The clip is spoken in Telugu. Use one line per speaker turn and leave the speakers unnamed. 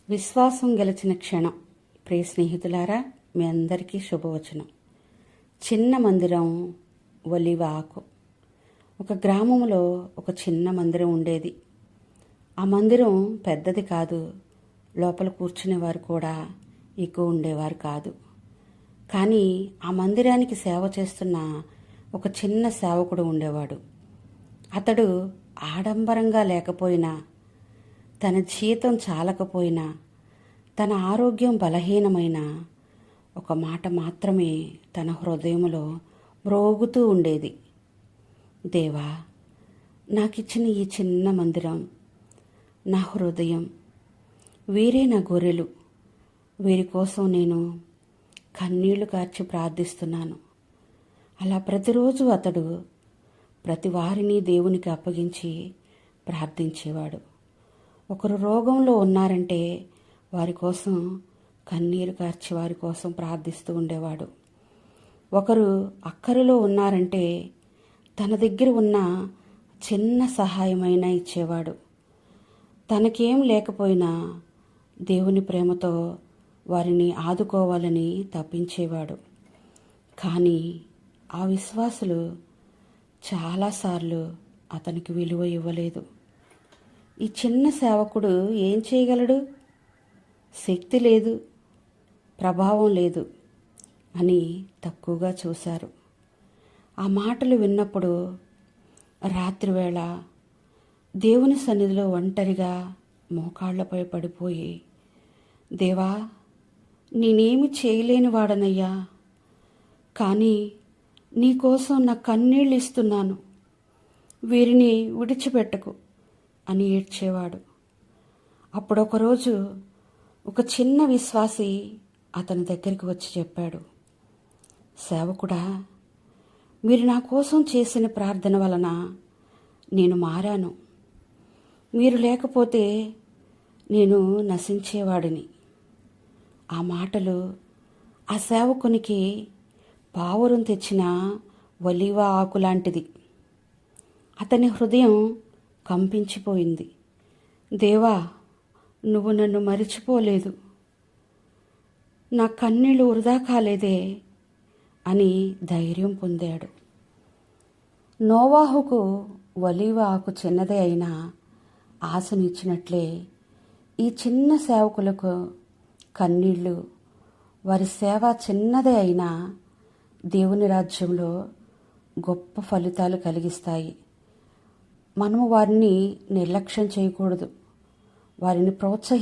విశ్వాసం గెలిచిన క్షణం. ప్రియ స్నేహితులారా, మీ అందరికీ శుభవచనం. చిన్న మందిరం, ఒలివ ఆకు. ఒక గ్రామంలో ఒక చిన్న మందిరం ఉండేది. ఆ మందిరం పెద్దది కాదు, లోపల కూర్చునేవారు కూడా ఎక్కువ ఉండేవారు కాదు. కానీ ఆ మందిరానికి సేవ చేస్తున్న ఒక చిన్న సేవకుడు ఉండేవాడు. అతడు ఆడంబరంగా లేకపోయినా, తన జీతం చాలకపోయినా, తన ఆరోగ్యం బలహీనమైన ఒక మాట మాత్రమే తన హృదయంలో మ్రోగుతూ ఉండేది. దేవా, నాకిచ్చిన ఈ చిన్న మందిరం, నా హృదయం, వీరే నా గొర్రెలు. వీరి కోసం నేను కన్నీళ్లు కార్చి ప్రార్థిస్తున్నాను. అలా ప్రతిరోజు అతడు ప్రతి వారిని దేవునికి అప్పగించి ప్రార్థించేవాడు. ఒకరు రోగంలో ఉన్నారంటే వారి కోసం కన్నీరు కార్చి వారి కోసం ప్రార్థిస్తూ ఉండేవాడు. ఒకరు అక్కరలో ఉన్నారంటే తన దగ్గర ఉన్న చిన్న సహాయమైనా ఇచ్చేవాడు. తనకేం లేకపోయినా దేవుని ప్రేమతో వారిని ఆదుకోవాలని తప్పించేవాడు. కానీ ఆ విశ్వాసులు చాలాసార్లు అతనికి విలువ ఇవ్వలేదు. ఈ చిన్న సేవకుడు ఏం చేయగలడు? శక్తి లేదు, ప్రభావం లేదు అని తక్కువగా చూశారు. ఆ మాటలు విన్నప్పుడు రాత్రివేళ దేవుని సన్నిధిలో ఒంటరిగా మోకాళ్లపై పడిపోయి, దేవా, నేనేమి చేయలేని వాడనయ్యా, కానీ నీకోసం నా కన్నీళ్ళు ఇస్తున్నాను, వీరిని విడిచిపెట్టకు అని ఏడ్చేవాడు. అప్పుడు ఒకరోజు ఒక చిన్న విశ్వాసి అతని దగ్గరికి వచ్చి చెప్పాడు, సేవకుడా, మీరు నా కోసం చేసిన ప్రార్థన వలన నేను మారాను. మీరు లేకపోతే నేను నశించేవాడిని. ఆ మాటలు ఆ సేవకునికి పావురం తెచ్చిన ఒలీవ ఆకులాంటిది. అతని హృదయం కంపించిపోయింది. దేవా, నువ్వు నన్ను మరిచిపోలేదు, నా కన్నీళ్లు వృధా కాలేదే అని ధైర్యం పొందాడు. నోవాహుకు ఒలీవ ఆకు చిన్నదే అయినా ఆశనిచ్చినట్లే ఈ చిన్న సేవకులకు కన్నీళ్లు, వారి సేవ చిన్నదే అయినా దేవుని రాజ్యంలో గొప్ప ఫలితాలు కలిగిస్తాయి. మనము వారిని నిర్లక్ష్యం చేయకూడదు. వారిని